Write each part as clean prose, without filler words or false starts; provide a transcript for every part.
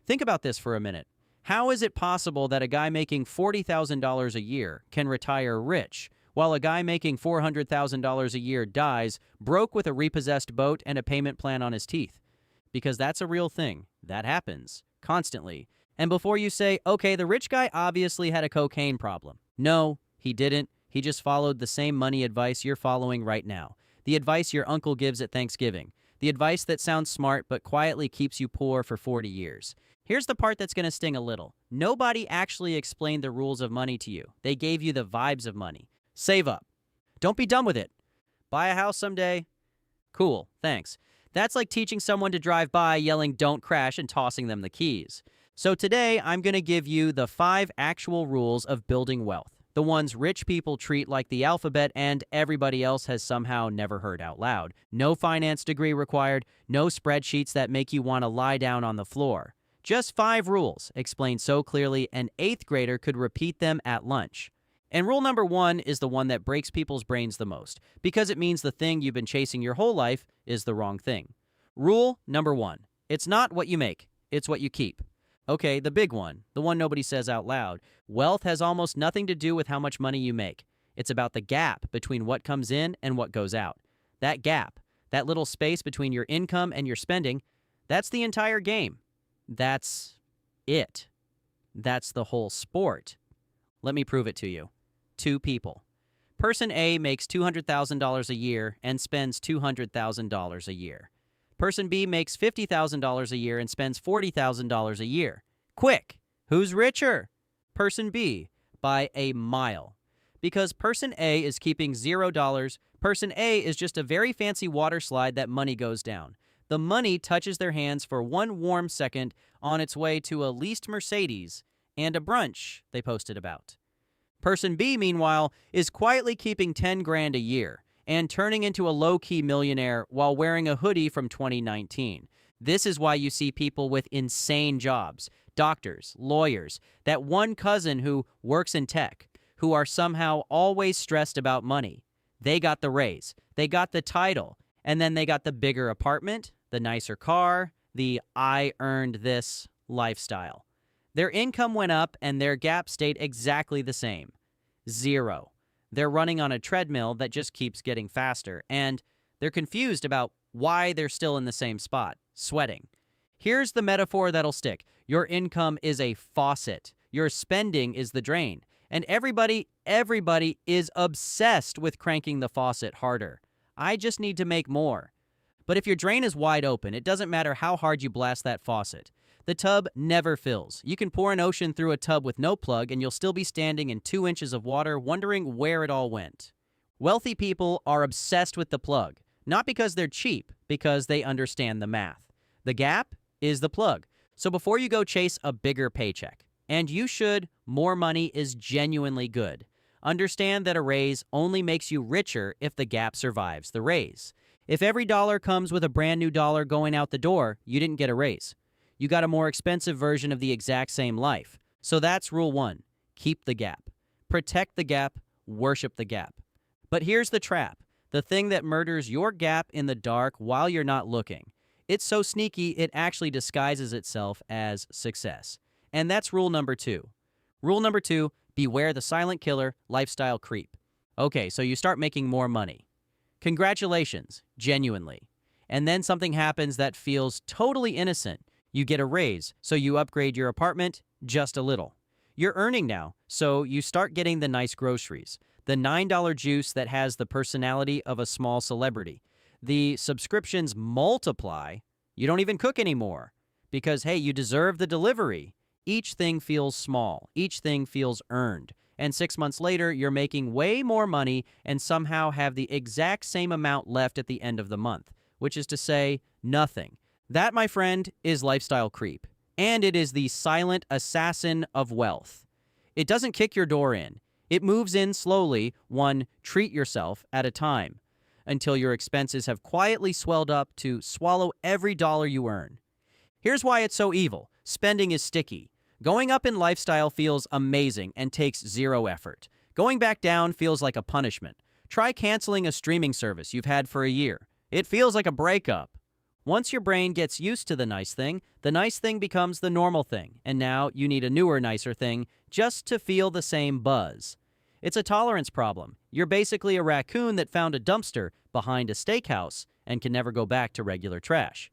Think about this for a minute. How is it possible that a guy making $40,000 a year can retire rich, while a guy making $400,000 a year dies broke with a repossessed boat and a payment plan on his teeth? Because that's a real thing. That happens constantly. And before you say, okay, the rich guy obviously had a cocaine problem. No, he didn't. He just followed the same money advice you're following right now. The advice your uncle gives at Thanksgiving. The advice that sounds smart but quietly keeps you poor for 40 years. Here's the part that's going to sting a little. Nobody actually explained the rules of money to you. They gave you the vibes of money. Save up. Don't be done with it. Buy a house someday. Cool, thanks. That's like teaching someone to drive by, yelling "don't crash" and tossing them the keys. So today, I'm going to give you the 5 actual rules of building wealth. The ones rich people treat like the alphabet and everybody else has somehow never heard out loud. No finance degree required, no spreadsheets that make you want to lie down on the floor. Just 5 rules, explained so clearly an 8th grader could repeat them at lunch. And rule number 1 is the one that breaks people's brains the most, because it means the thing you've been chasing your whole life is the wrong thing. Rule number 1, it's not what you make, it's what you keep. Okay, the big one, the one nobody says out loud. Wealth has almost nothing to do with how much money you make. It's about the gap between what comes in and what goes out. That gap, that little space between your income and your spending, that's the entire game. That's it. That's the whole sport. Let me prove it to you. 2 people. Person A makes $200,000 a year and spends $200,000 a year. Person B makes $50,000 a year and spends $40,000 a year. Quick, who's richer? Person B, by a mile. Because person A is keeping $0, person A is just a very fancy water slide that money goes down. The money touches their hands for 1 warm second on its way to a leased Mercedes and a brunch they posted about. Person B, meanwhile, is quietly keeping 10 grand a year and turning into a low-key millionaire while wearing a hoodie from 2019. This is why you see people with insane jobs, doctors, lawyers, that one cousin who works in tech, who are somehow always stressed about money. They got the raise, they got the title, and then they got the bigger apartment, the nicer car, the "I earned this" lifestyle. Their income went up and their gap stayed exactly the same. 0. They're running on a treadmill that just keeps getting faster, and they're confused about why they're still in the same spot, sweating. Here's the metaphor that'll stick. Your income is a faucet. Your spending is the drain. And everybody is obsessed with cranking the faucet harder. I just need to make more. But if your drain is wide open, it doesn't matter how hard you blast that faucet. The tub never fills. You can pour an ocean through a tub with no plug and you'll still be standing in 2 inches of water wondering where it all went. Wealthy people are obsessed with the plug, not because they're cheap, because they understand the math. The gap is the plug. So before you go chase a bigger paycheck, and you should, more money is genuinely good. Understand that a raise only makes you richer if the gap survives the raise. If every dollar comes with a brand new dollar going out the door, you didn't get a raise. You got a more expensive version of the exact same life. So that's rule 1. Keep the gap. Protect the gap. Worship the gap. But here's the trap. The thing that murders your gap in the dark while you're not looking. It's so sneaky, it actually disguises itself as success. And that's rule number 2. Rule number 2, beware the silent killer, lifestyle creep. Okay, so you start making more money. Congratulations, genuinely. And then something happens that feels totally innocent. You get a raise, so you upgrade your apartment just a little. You're earning now, so you start getting the nice groceries. The $9 juice that has the personality of a small celebrity. The subscriptions multiply. You don't even cook anymore because, hey, you deserve the delivery. Each thing feels small. Each thing feels earned. And 6 months later, you're making way more money and somehow have the exact same amount left at the end of the month, which is to say, nothing. That, my friend, is lifestyle creep. And it is the silent assassin of wealth. It doesn't kick your door in. It moves in slowly, one treat yourself at a time, until your expenses have quietly swelled up to swallow every dollar you earn. Here's why it's so evil. Spending is sticky. Going up in lifestyle feels amazing and takes 0 effort. Going back down feels like a punishment. Try canceling a streaming service you've had for a year. It feels like a breakup. Once your brain gets used to the nice thing becomes the normal thing, and now you need a newer, nicer thing just to feel the same buzz. It's a tolerance problem. You're basically a raccoon that found a dumpster behind a steakhouse and can never go back to regular trash.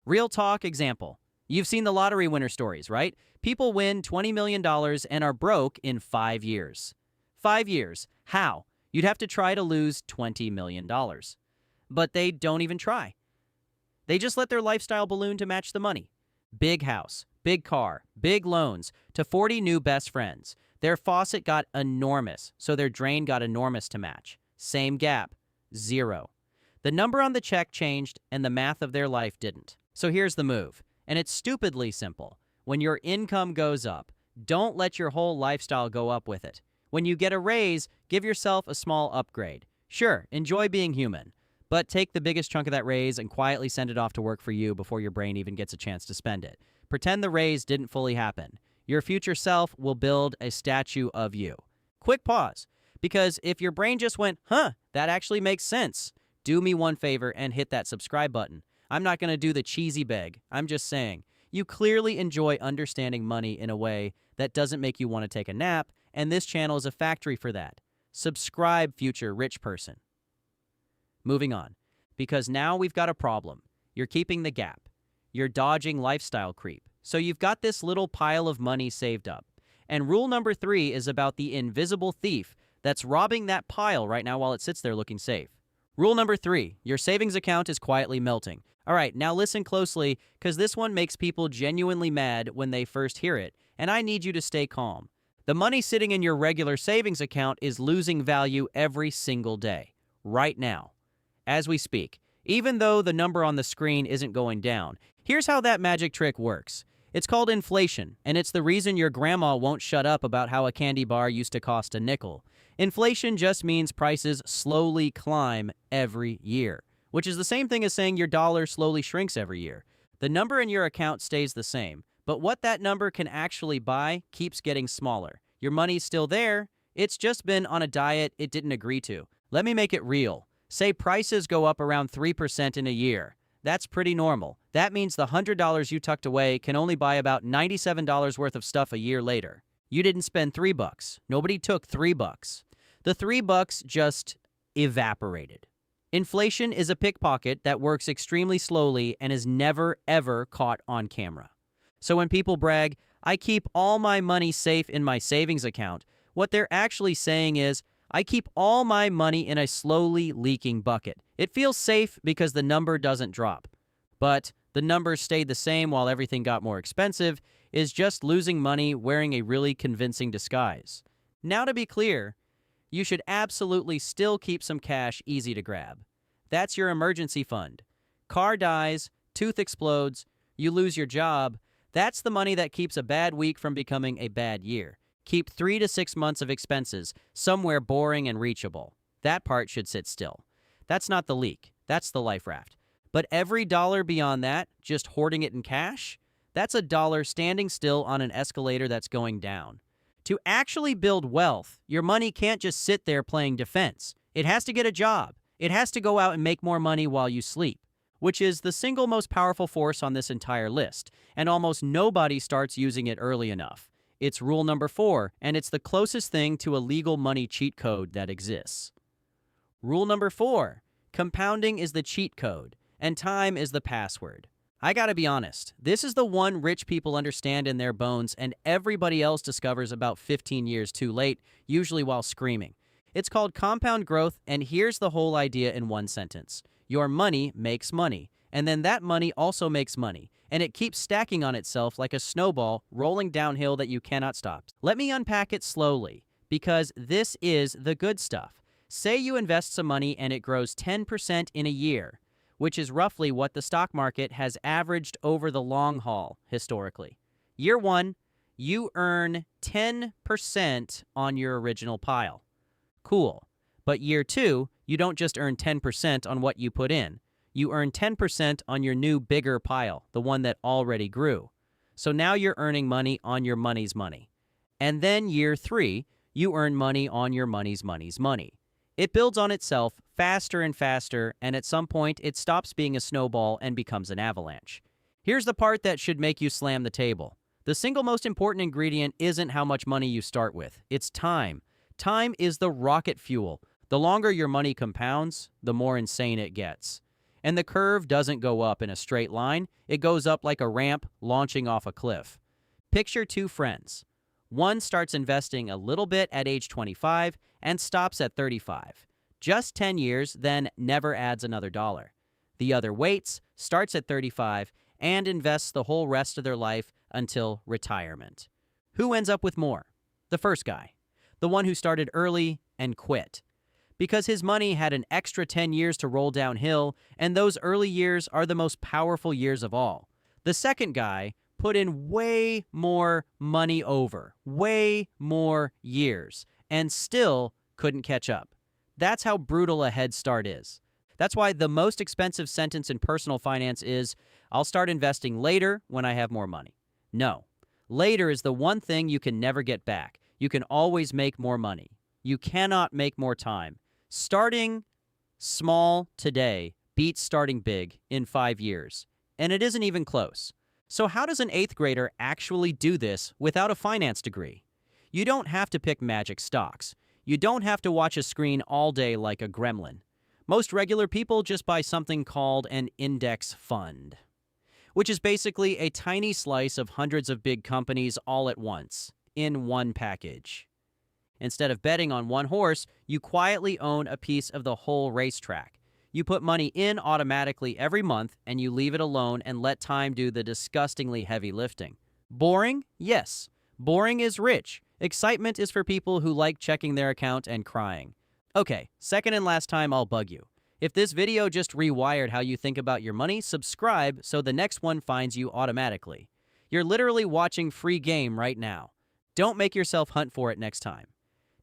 Real talk example. You've seen the lottery winner stories, right? People win $20 million and are broke in 5 years. 5 years. How? You'd have to try to lose $20 million. But they don't even try. They just let their lifestyle balloon to match the money. Big house, big car, big loans, to 40 new best friends. Their faucet got enormous, so their drain got enormous to match. Same gap, 0. The number on the check changed, and the math of their life didn't. So here's the move, and it's stupidly simple. When your income goes up, don't let your whole lifestyle go up with it. When you get a raise, give yourself a small upgrade. Sure, enjoy being human, but take the biggest chunk of that raise and quietly send it off to work for you before your brain even gets a chance to spend it. Pretend the raise didn't fully happen. Your future self will build a statue of you. Quick pause, because if your brain just went, that actually makes sense, do me one favor and hit that subscribe button. I'm not going to do the cheesy beg. I'm just saying, you clearly enjoy understanding money in a way that doesn't make you want to take a nap, and this channel is a factory for that. Subscribe, future rich person. Moving on, because now we've got a problem. You're keeping the gap. You're dodging lifestyle creep. So you've got this little pile of money saved up. And rule number 3 is about the invisible thief that's robbing that pile right now while it sits there looking safe. Rule number 3, your savings account is quietly melting. All right, now listen closely, because this one makes people genuinely mad when they first hear it, and I need you to stay calm. The money sitting in your regular savings account is losing value every single day, right now, as we speak, even though the number on the screen isn't going down. Here's how that magic trick works. It's called inflation, and it's the reason your grandma won't shut up about how a candy bar used to cost a nickel. Inflation just means prices slowly climb every year, which is the same thing as saying your dollar slowly shrinks every year. The number in your account stays the same, but what that number can actually buy keeps getting smaller. Your money's still there, it's just been on a diet it didn't agree to. Let me make it real. Say prices go up around 3% in a year. That's pretty normal. That means the $100 you tucked away can only buy about $97 worth of stuff a year later. You didn't spend $3. Nobody took $3. The $3 just evaporated. Inflation is a pickpocket that works extremely slowly and is never, ever caught on camera. So when people brag, I keep all my money safe in my savings account, what they're actually saying is, I keep all my money in a slowly leaking bucket. It feels safe because the number doesn't drop. But the numbers stayed the same while everything got more expensive, is just losing money wearing a really convincing disguise. Now to be clear, you should absolutely still keep some cash easy to grab. That's your emergency fund. Car dies, tooth explodes, you lose your job. That's the money that keeps a bad week from becoming a bad year. Keep 3 to 6 months of expenses somewhere boring and reachable. That part should sit still. That's not the leak. That's the life raft. But every dollar beyond that, just hoarding it in cash, that's a dollar standing still on an escalator that's going down. To actually build wealth, your money can't just sit there playing defense. It has to get a job. It has to go out and make more money while you sleep, which is the single most powerful force on this entire list, and almost nobody starts using it early enough. It's rule number 4, and it's the closest thing to a legal money cheat code that exists. Rule number 4, compounding is the cheat code, and time is the password. I gotta be honest, this is the one rich people understand in their bones and everybody else discovers about 15 years too late, usually while screaming. It's called compound growth, and here's the whole idea in one sentence. Your money makes money, and then that money also makes money, and it keeps stacking on itself like a snowball rolling downhill that you cannot stop. Let me unpack it slowly, because this is the good stuff. Say you invest some money and it grows 10% in a year, which is roughly what the stock market has averaged over the long haul historically. Year 1, you earn 10% on your original pile. Cool. But year 2, you don't just earn 10% on what you put in. You earn 10% on your new bigger pile, the one that already grew. So now you're earning money on your money's money. And then year 3, you earn money on your money's money. It builds on itself faster and faster, and at some point, it stops being a snowball and becomes an avalanche. Here's the part that should make you slam the table. The single most important ingredient isn't how much money you start with, it's time. Time is the rocket fuel. The longer your money compounds, the more insane it gets. And the curve doesn't go up in a straight line, it goes up like a ramp launching off a cliff. Picture two friends. One starts investing a little bit at age 25 and stops at 35. Just 10 years, then never adds another dollar. The other waits, starts at 35, and invests the whole rest of their life until retirement. Who ends up with more? The first guy. The one who started early and quit. Because his money had an extra 10 years to roll downhill, and those early years are the most powerful years of all. The second guy put in way more money over, way more years, and still couldn't catch up. That's how brutal a head start is. That's why the most expensive sentence in personal finance is, I'll start investing later when I have more money. No. Later is the one thing you can never get back. You can always make more money. You cannot make more time. Starting small today beats starting big in 5 years. And it isn't even close. So how does an 8th grader actually do this without a finance degree? You don't have to pick magic stocks. You don't have to watch a screen all day like a gremlin. Most regular people just buy something called an index fund, which is basically a tiny slice of hundreds of big companies all at once, in one package. Instead of betting on one horse, you quietly own a piece of the whole racetrack. You put money in automatically every month, and you leave it alone and let time do the disgustingly heavy lifting. Boring? Yes. Boring is rich. Excitement is for people who like checking their account and crying. Okay, second and last time I'll bug you. If this video just rewired how you think about your money, subscribe so the next one finds you automatically. You're literally watching free game right now. Don't make yourself hunt for it next time.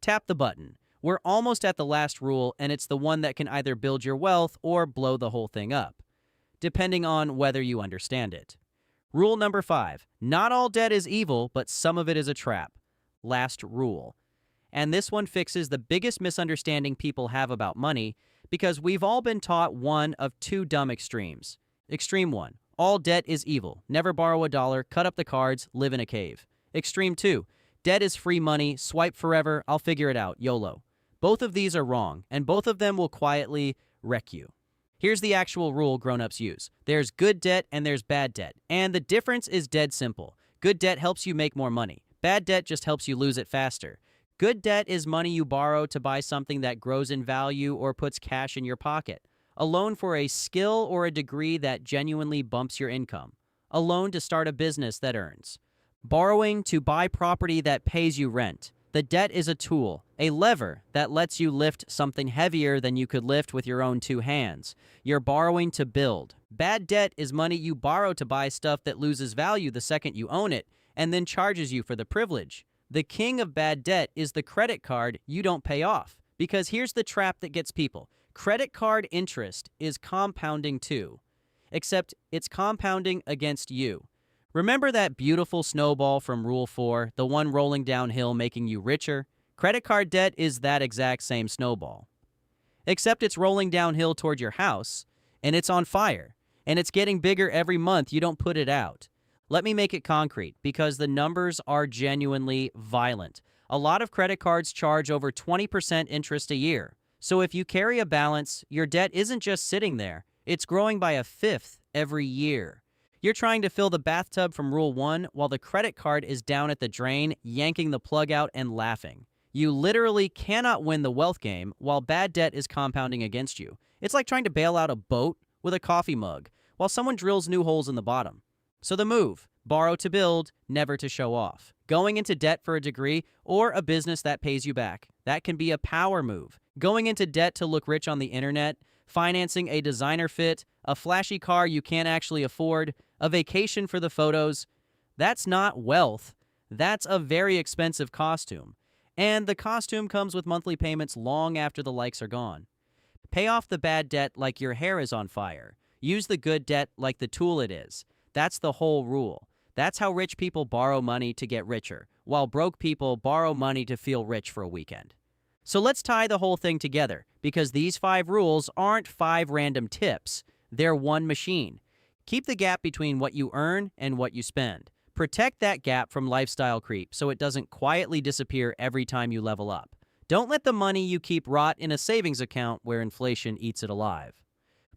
Tap the button. We're almost at the last rule, and it's the one that can either build your wealth or blow the whole thing up, depending on whether you understand it. Rule number 5. Not all debt is evil, but some of it is a trap. Last rule. And this one fixes the biggest misunderstanding people have about money, because we've all been taught one of two dumb extremes. Extreme 1. All debt is evil. Never borrow a dollar, cut up the cards, live in a cave. Extreme 2. Debt is free money, swipe forever, I'll figure it out, YOLO. Both of these are wrong, and both of them will quietly wreck you. Here's the actual rule grown-ups use. There's good debt and there's bad debt, and the difference is dead simple. Good debt helps you make more money. Bad debt just helps you lose it faster. Good debt is money you borrow to buy something that grows in value or puts cash in your pocket. A loan for a skill or a degree that genuinely bumps your income. A loan to start a business that earns. Borrowing to buy property that pays you rent. The debt is a tool, a lever that lets you lift something heavier than you could lift with your own 2 hands. You're borrowing to build. Bad debt is money you borrow to buy stuff that loses value the second you own it, and then charges you for the privilege. The king of bad debt is the credit card you don't pay off. Because here's the trap that gets people. Credit card interest is compounding too, except it's compounding against you. Remember that beautiful snowball from Rule 4, the one rolling downhill making you richer? Credit card debt is that exact same snowball. Except it's rolling downhill toward your house, and it's on fire, and it's getting bigger every month you don't put it out. Let me make it concrete, because the numbers are genuinely violent. A lot of credit cards charge over 20% interest a year. So if you carry a balance, your debt isn't just sitting there, it's growing by 1/5 every year. You're trying to fill the bathtub from Rule 1 while the credit card is down at the drain, yanking the plug out and laughing. You literally cannot win the wealth game while bad debt is compounding against you. It's like trying to bail out a boat with a coffee mug while someone drills new holes in the bottom. So the move, borrow to build, never to show off. Going into debt for a degree or a business that pays you back. That can be a power move. Going into debt to look rich on the internet, financing a designer fit, a flashy car you can't actually afford, a vacation for the photos. That's not wealth. That's a very expensive costume. And the costume comes with monthly payments long after the likes are gone. Pay off the bad debt like your hair is on fire. Use the good debt like the tool it is. That's the whole rule. That's how rich people borrow money to get richer, while broke people borrow money to feel rich for a weekend. So let's tie the whole thing together, because these 5 rules aren't 5 random tips. They're one machine. Keep the gap between what you earn and what you spend. Protect that gap from lifestyle creep so it doesn't quietly disappear every time you level up. Don't let the money you keep rot in a savings account where inflation eats it alive.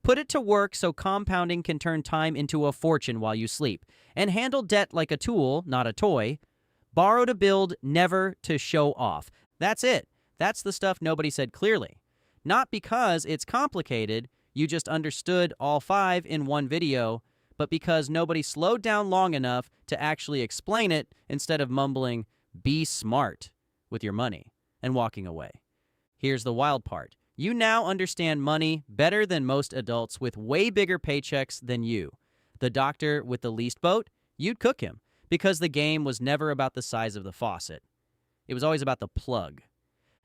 Put it to work so compounding can turn time into a fortune while you sleep. And handle debt like a tool, not a toy. Borrow to build, never to show off. That's it. That's the stuff nobody said clearly. Not because it's complicated, you just understood all 5 in one video, but because nobody slowed down long enough to actually explain it instead of mumbling, "Be smart" with your money and walking away. Here's the wild part. You now understand money better than most adults with way bigger paychecks than you. The doctor with the least boat, you'd cook him, because the game was never about the size of the faucet. It was always about the plug.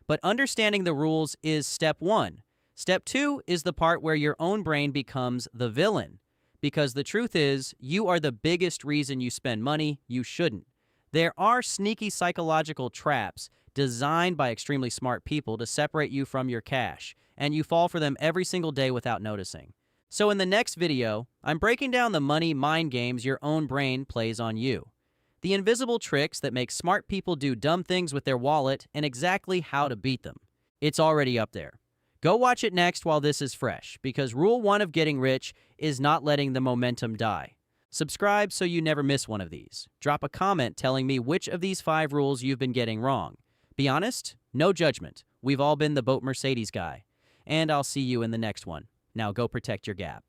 But understanding the rules is step 1. Step 2 is the part where your own brain becomes the villain. Because the truth is, you are the biggest reason you spend money you shouldn't. There are sneaky psychological traps designed by extremely smart people to separate you from your cash, and you fall for them every single day without noticing. So in the next video, I'm breaking down the money mind games your own brain plays on you. The invisible tricks that make smart people do dumb things with their wallet and exactly how to beat them. It's already up there. Go watch it next while this is fresh, because rule 1 of getting rich is not letting the momentum die. Subscribe so you never miss one of these. Drop a comment telling me which of these 5 rules you've been getting wrong. Be honest, no judgment. We've all been the Boat Mercedes guy. And I'll see you in the next one. Now go protect your gap.